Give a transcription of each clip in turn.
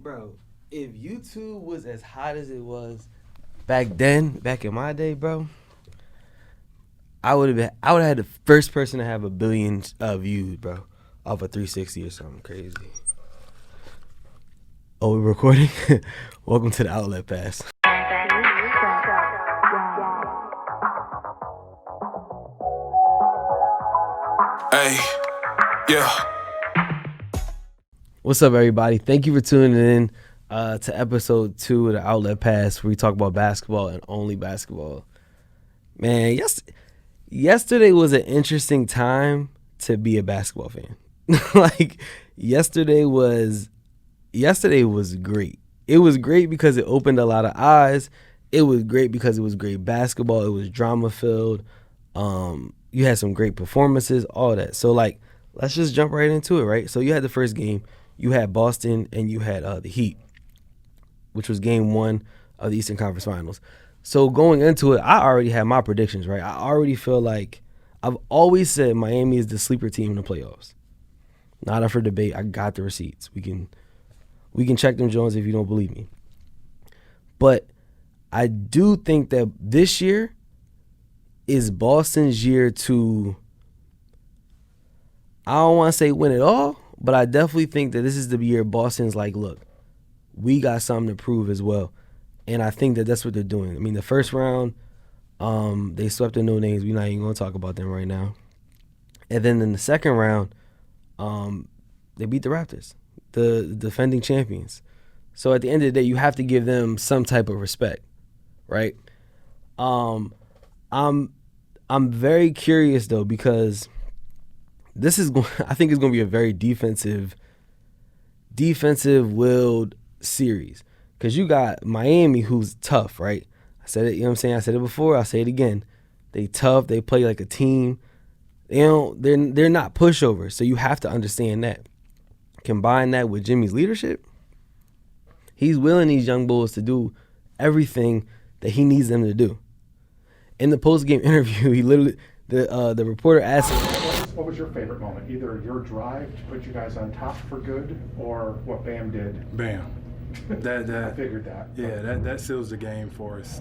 Bro, if YouTube was as hot as it was back in my day, bro, I would have had the first person to have a billion views, bro, off a 360 or something crazy. Oh, we're recording? Welcome to the Outlet Pass. Hey, yeah. What's up, everybody? Thank you for tuning in to episode 2 of the Outlet Pass, where we talk about basketball and only basketball. Man, yesterday was an interesting time to be a basketball fan. Like, yesterday was great. It was great because it opened a lot of eyes. It was great because it was great basketball. It was drama filled. You had some great performances, all that. So, like, let's just jump right into it, right? So you had the first game. You had Boston and you had the Heat, which was game 1 of the Eastern Conference Finals. So going into it, I already had my predictions, right? I already feel like I've always said Miami is the sleeper team in the playoffs. Not up for debate. I got the receipts. We can check them, Jones, if you don't believe me. But I do think that this year is Boston's year to, I don't want to say win it all, but I definitely think that this is the year Boston's like, look, we got something to prove as well. And I think that that's what they're doing. I mean, the first round, they swept the no names. We're not even going to talk about them right now. And then in the second round, they beat the Raptors, the defending champions. So at the end of the day, you have to give them some type of respect, right? I'm very curious though, because I think it's going to be a very defensive willed series, because you got Miami, who's tough, right? I said it, you know what I'm saying? I said it before, I'll say it again. They tough, they play like a team. They're not pushovers, so you have to understand that. Combine that with Jimmy's leadership, he's willing these young bulls to do everything that he needs them to do. In the post-game interview, he literally, the reporter asked him, what was your favorite moment? Either your drive to put you guys on top for good, or what Bam did? Bam. I figured that. Yeah, that seals the game for us.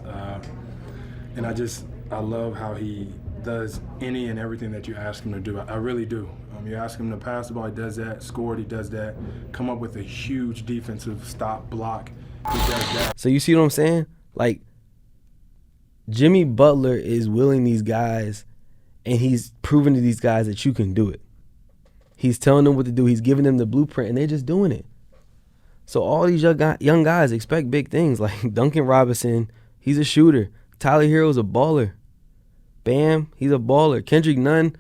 And I love how he does any and everything that you ask him to do. I really do. You ask him to pass the ball, he does that. Scored, he does that. Come up with a huge defensive stop block, he does that. So you see what I'm saying? Like, Jimmy Butler is willing these guys, and he's proving to these guys that you can do it. He's telling them what to do. He's giving them the blueprint, and they're just doing it. So all these young guys expect big things. Like Duncan Robinson, he's a shooter. Tyler Hero's a baller. Bam, he's a baller. Kendrick Nunn,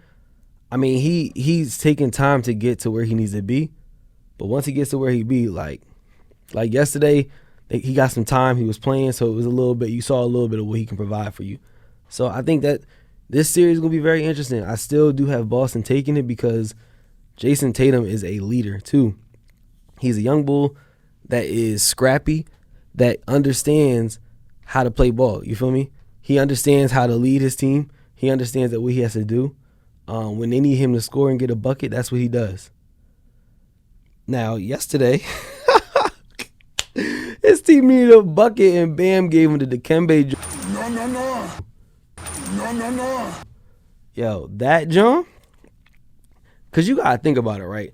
I mean, he's taking time to get to where he needs to be. But once he gets to where he be, like yesterday, he got some time. He was playing, so it was you saw a little bit of what he can provide for you. So I think that this series is going to be very interesting. I still do have Boston taking it because Jason Tatum is a leader too. He's a young bull that is scrappy, that understands how to play ball. You feel me? He understands how to lead his team. He understands that what he has to do. When they need him to score and get a bucket, that's what he does. Now, yesterday, his team needed a bucket, and Bam gave him the Dikembe. No. Yo, that John, because you got to think about it, right?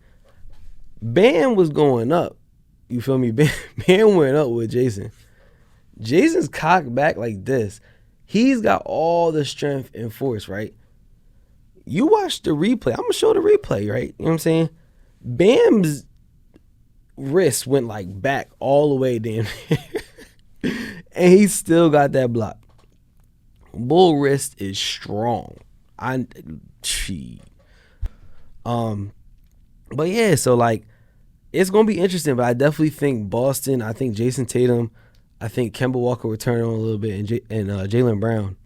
Bam was going up. You feel me? Bam went up with Jason. Jason's cocked back like this. He's got all the strength and force, right? You watch the replay. I'm going to show the replay, right? You know what I'm saying? Bam's wrist went like back all the way damn near. And he still got that block. Bull wrist is strong. But yeah, so like, it's gonna be interesting. But I definitely think Boston. I think Jason Tatum. I think Kemba Walker will turn on a little bit, and Jaylen Brown.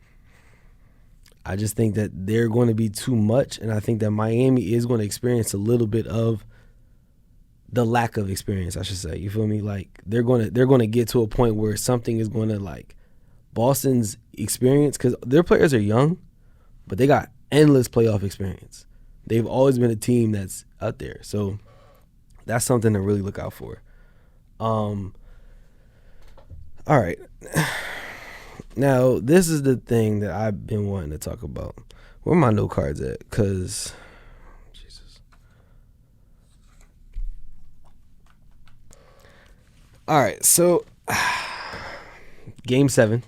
I just think that they're going to be too much, and I think that Miami is going to experience a little bit of the lack of experience, I should say. You feel me? Like they're going to get to a point where something is going to, like, Boston's experience, because their players are young, but they got endless playoff experience. They've always been a team that's out there. So that's something to really look out for. All right. Now, this is the thing that I've been wanting to talk about. Where my note cards at? Because, Jesus. All right, so Game 7,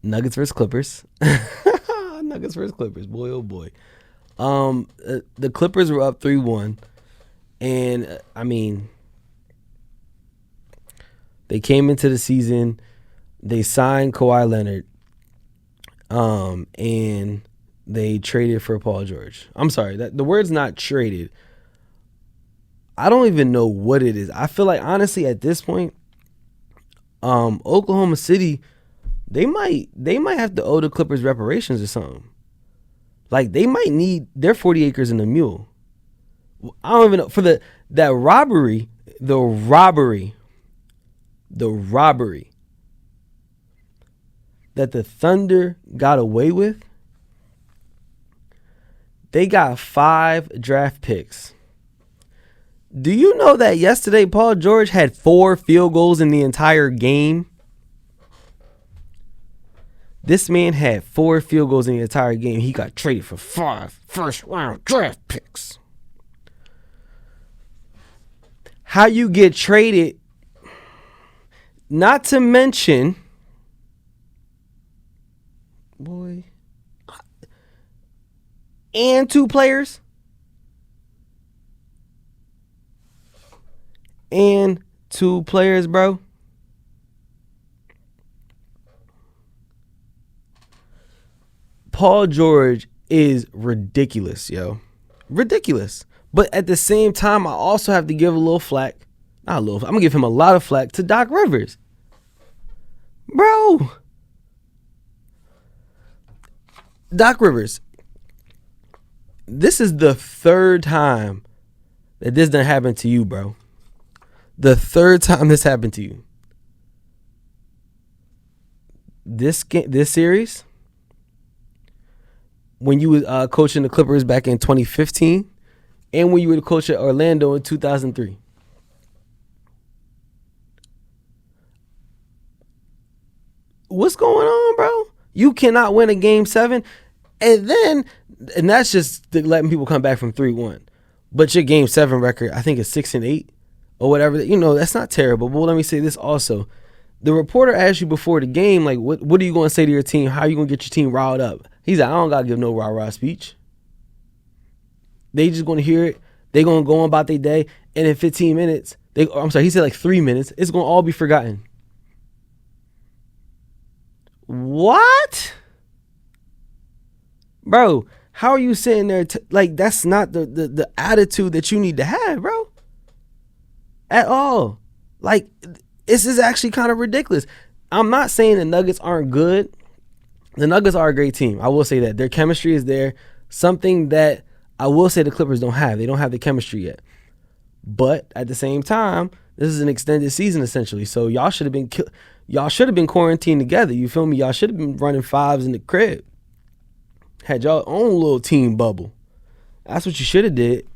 Nuggets versus Clippers. Nuggets versus Clippers, boy, oh boy. The Clippers were up 3-1, and I mean, they came into the season. They signed Kawhi Leonard, and they traded for Paul George. I'm sorry, that the word's not traded. I don't even know what it is. I feel like, honestly, at this point, Oklahoma City, they might have to owe the Clippers reparations or something. Like, they might need their 40 acres and a mule. I don't even know. For the robbery that the Thunder got away with, they got 5 draft picks. Do you know that yesterday Paul George had 4 field goals in the entire game? This man had 4 field goals in the entire game. He got traded for 5 first-round draft picks. How you get traded, not to mention, boy, and 2 players, bro. Paul George is ridiculous, yo. Ridiculous. But at the same time, I also have to give a little flack. Not a little. I'm going to give him a lot of flack to Doc Rivers. Bro. Doc Rivers. This is the 3rd time that this done happened to you, bro. The 3rd time this happened to you. This series, when you were coaching the Clippers back in 2015, and when you were the coach at Orlando in 2003. What's going on, bro? You cannot win a Game 7, and that's just letting people come back from 3-1. But your Game 7 record, I think, is 6-8 or whatever. You know, that's not terrible. But let me say this also. The reporter asked you before the game, like, what are you going to say to your team? How are you going to get your team riled up? He's like, I don't got to give no rah-rah speech. They just going to hear it. They going to go on about their day. And in 15 minutes, he said like 3 minutes, it's going to all be forgotten. What? Bro, how are you sitting there? Like, that's not the attitude that you need to have, bro. At all. Like, this is actually kind of ridiculous. I'm not saying the Nuggets aren't good. The Nuggets are a great team. I will say that. Their chemistry is there. Something that I will say the Clippers don't have. They don't have the chemistry yet. But at the same time, this is an extended season essentially. So y'all should have been quarantined together. You feel me? Y'all should have been running 5s in the crib. Had y'all own little team bubble. That's what you should have did.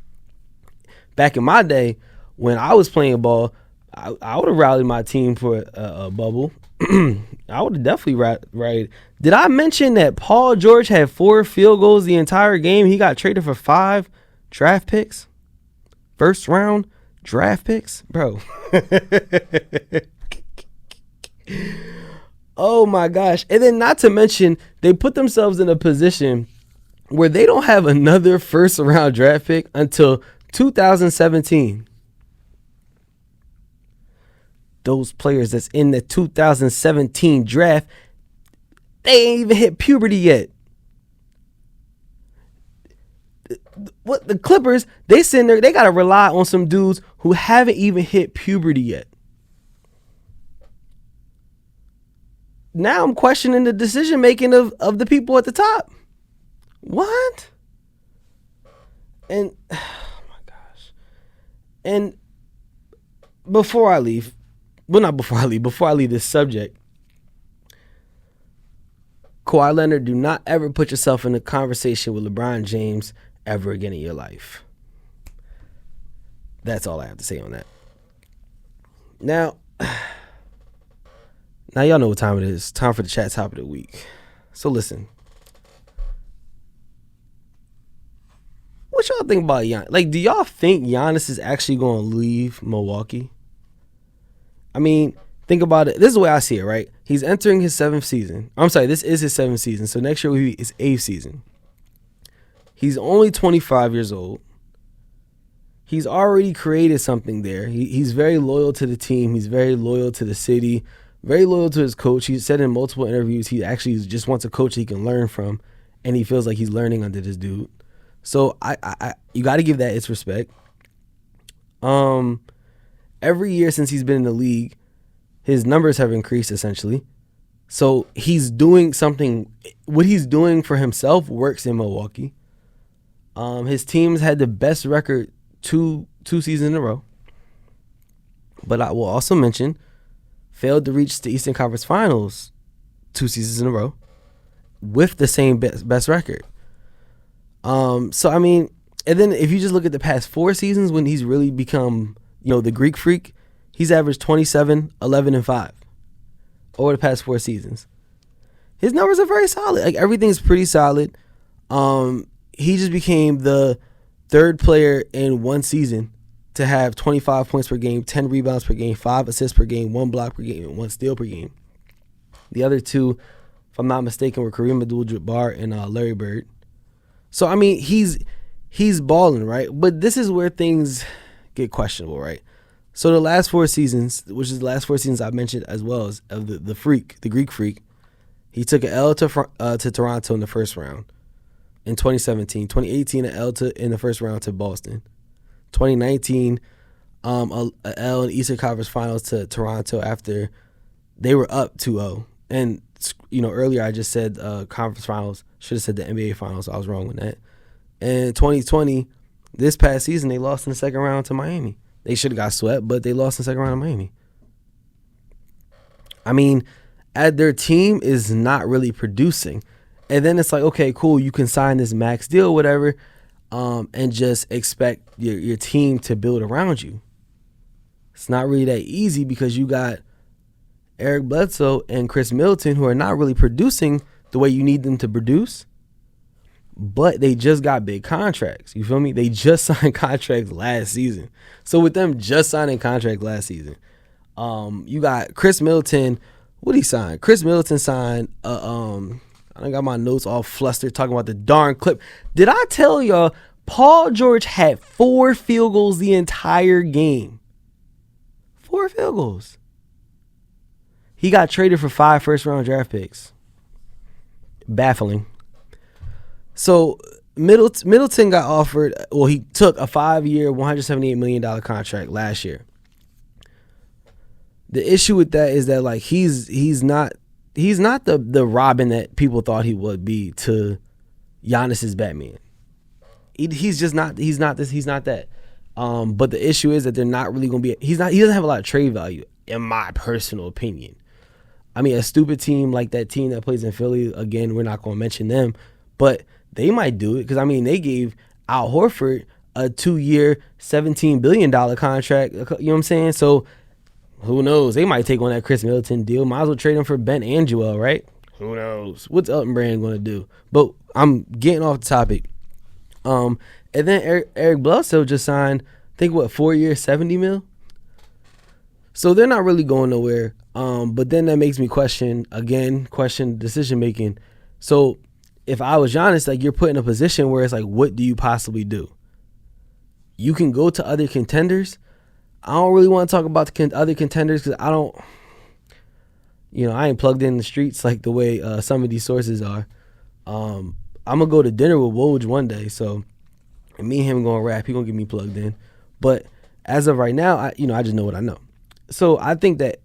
Back in my day, when I was playing ball, I would have rallied my team for a bubble. I would have definitely right. Did I mention that Paul George had 4 field goals the entire game? He got traded for 5 draft picks, first round draft picks, bro. Oh my gosh! And then not to mention they put themselves in a position where they don't have another first round draft pick until 2017. Those players that's in the 2017 draft, they ain't even hit puberty yet. What the Clippers, they sitting there, they gotta rely on some dudes who haven't even hit puberty yet. Now I'm questioning the decision making of the people at the top. What? And oh my gosh. And before I leave this subject, Kawhi Leonard, do not ever put yourself in a conversation with LeBron James ever again in your life. That's all I have to say on that. Now y'all know what time it is. Time for the chat topic of the week. So listen. What y'all think about Giannis? Like, do y'all think Giannis is actually going to leave Milwaukee? I mean, think about it. This is the way I see it, right? He's entering his 7th season. I'm sorry, this is his 7th season. So next year will be his 8th season. He's only 25 years old. He's already created something there. He's very loyal to the team. He's very loyal to the city. Very loyal to his coach. He said in multiple interviews he actually just wants a coach he can learn from, and he feels like he's learning under this dude. So I you got to give that its respect. Every year since he's been in the league, his numbers have increased essentially. So he's doing something. What he's doing for himself works in Milwaukee. His team's had the best record two seasons in a row. But I will also mention, failed to reach the Eastern Conference Finals 2 seasons in a row with the same best record. So I mean, and then if you just look at the past 4 seasons when he's really become, the Greek freak, he's averaged 27, 11, and 5 over the past 4 seasons. His numbers are very solid. Like, everything's pretty solid. He just became the 3rd player in one season to have 25 points per game, 10 rebounds per game, 5 assists per game, 1 block per game, and 1 steal per game. The other 2, if I'm not mistaken, were Kareem Abdul-Jabbar and Larry Bird. So, I mean, he's balling, right? But this is where things get questionable, right? So the last 4 seasons, which is the last 4 seasons I mentioned as well as of the freak, the Greek freak, he took an L to Toronto in the first round in 2017. 2018, an L in the first round to Boston. 2019, a L in Eastern Conference Finals to Toronto after they were up 2-0. And, earlier I just said conference finals. Should have said the NBA finals. I was wrong with that. And 2020, this past season, they lost in the second round to Miami. They should have got swept, but they lost in the second round to Miami. I mean, their team is not really producing. And then it's like, okay, cool, you can sign this max deal, whatever, and just expect your team to build around you. It's not really that easy because you got Eric Bledsoe and Chris Middleton who are not really producing the way you need them to produce, but they just got big contracts. You feel me? They just signed contracts last season. So with them just signing contracts last season, you got Chris Middleton. What did he sign? Chris Middleton signed I got my notes all flustered talking about the darn clip. Did I tell y'all Paul George had 4 field goals the entire game? 4 field goals. He got traded for 5 first-round draft picks. Baffling. So Middleton got offered, he took a 5-year, $178 million contract last year. The issue with that is that, like, he's not the Robin that people thought he would be to Giannis's Batman. He's just not. He's not this. He's not that. But the issue is that they're not really going to be. He doesn't have a lot of trade value, in my personal opinion. I mean, a stupid team like that team that plays in Philly, again, we're not going to mention them, but they might do it because, I mean, they gave Al Horford a 2-year, $17 billion contract. You know what I'm saying? So who knows? They might take on that Chris Middleton deal. Might as well trade him for Ben and Joel, right? Who knows? What's Elton Brand going to do? But I'm getting off the topic. And then Eric Bledsoe just signed, I think, 4 years, $70 million? So they're not really going nowhere. But then that makes me question decision making. So if I was Giannis, like, you're put in a position where it's like, what do you possibly do? You can go to other contenders. I don't really want to talk about the other contenders because I don't, I ain't plugged in the streets like the way some of these sources are. I'm going to go to dinner with Woj one day. So me and him going to rap. He going to get me plugged in. But as of right now, I just know what I know. So I think that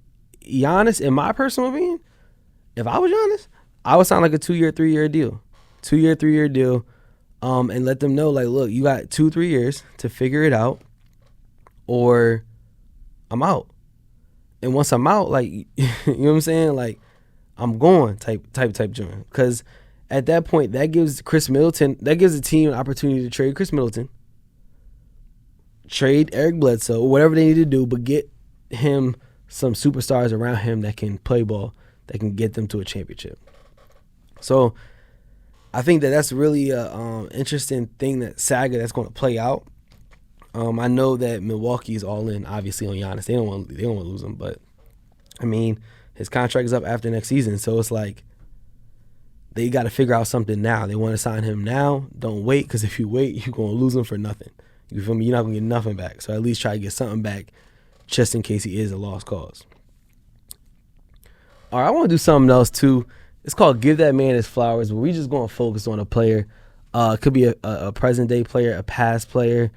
Giannis, in my personal opinion, if I was Giannis, I would sign like a 2-year, 3-year deal. 2-year, 3-year deal. And let them know, like, look, you got 2-3 years to figure it out, or I'm out. And once I'm out, like, you know what I'm saying? Like, I'm going type joint. Because at that point, that gives the team an opportunity to trade Chris Middleton, trade Eric Bledsoe, or whatever they need to do, but get him some superstars around him that can play ball, that can get them to a championship. So I think that's really a interesting thing saga that's going to play out. I know that Milwaukee is all in, obviously, on Giannis. They don't want to lose him, but I mean, his contract is up after next season, so it's like they got to figure out something now. They want to sign him now. Don't wait, because if you wait, you're going to lose him for nothing. You feel me? You're not going to get nothing back. So at least try to get something back just in case he is a lost cause. All right, I want to do something else too. It's called Give That Man His Flowers, but we just going to focus on a player. It could be a present-day player, a past player,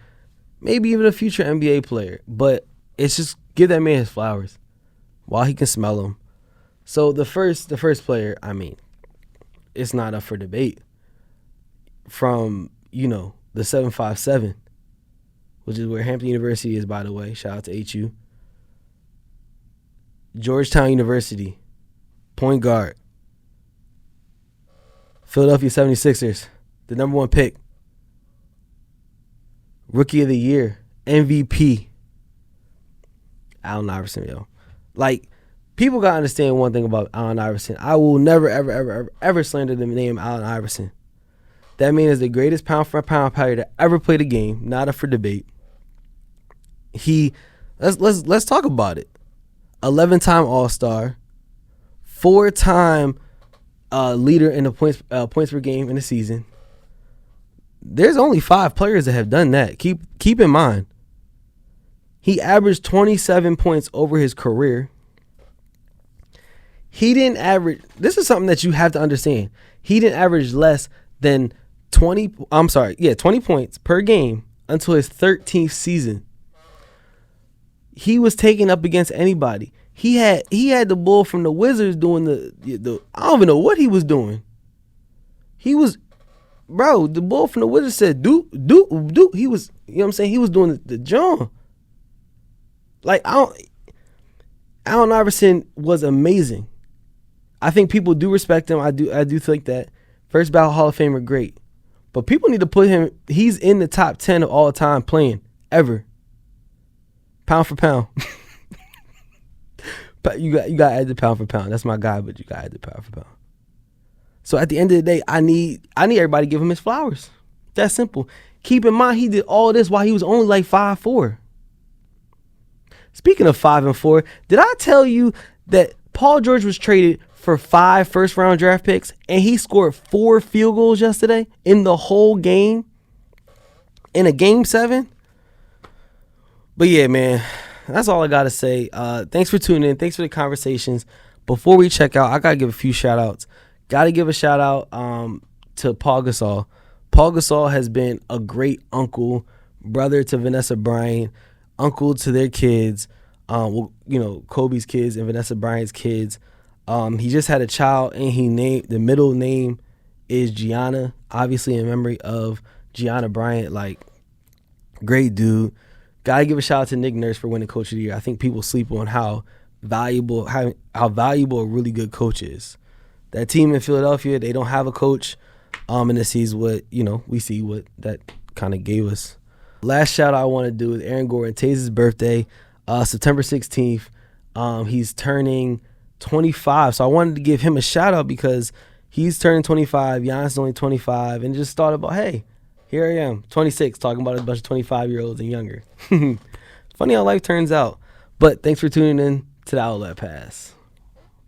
maybe even a future NBA player. But it's just give that man his flowers while he can smell them. So the first player, I mean, it's not up for debate. From, the 757, which is where Hampton University is, by the way. Shout out to HU. Georgetown University, point guard. Philadelphia 76ers, the number 1 pick. Rookie of the Year, MVP. Allen Iverson, yo. Like, people got to understand one thing about Allen Iverson. I will never, ever, ever, ever, ever slander the name Allen Iverson. That man is the greatest pound-for-pound player to ever play the game. Not up for debate. Let's talk about it. 11-time All-Star. 4-time leader in the points per game in the season. There's only 5 players that have done that. Keep in mind, he averaged 27 points over his career. He didn't average. This is something that you have to understand. He didn't average less than 20 points per game until his 13th season. He was taken up against anybody. He had the bull from the Wizards doing the I don't even know what he was doing. The bull from the Wizards said, do. He was, you know what I'm saying? He was doing the John. Like, Allen Iverson was amazing. I think people do respect him. I do think that. First ballot Hall of Famer, great. But people need to put him, he's in the top 10 of all time playing, ever. Pound for pound. But you got to add the pound for pound. That's my guy, but you got to add the pound for pound. So at the end of the day, I need everybody to give him his flowers. That's simple. Keep in mind, he did all this while he was only like 5'4". Speaking of 5 and 4, did I tell you that Paul George was traded for 5 first-round draft picks and he scored 4 field goals yesterday in the whole game? In a Game 7? But yeah, man, that's all I got to say. Thanks for tuning in. Thanks for the conversations. Before we check out, I got to give a few shout-outs. Got to give a shout-out to Paul Gasol. Paul Gasol has been a great uncle, brother to Vanessa Bryant, uncle to their kids, Kobe's kids and Vanessa Bryant's kids. He just had a child, and the middle name is Gianna, obviously in memory of Gianna Bryant. Like, great dude. Gotta give a shout out to Nick Nurse for winning Coach of the Year. I think people sleep on how valuable a really good coach is. That team in Philadelphia, they don't have a coach, and this is what we see what that kind of gave us. Last shout out I want to do is Aaron Gordon. Today's his birthday, September 16th. He's turning 25, so I wanted to give him a shout out because he's turning 25. Giannis is only 25, and just thought about, hey, here I am, 26, talking about a bunch of 25-year-olds and younger. Funny how life turns out. But thanks for tuning in to the Outlet Pass.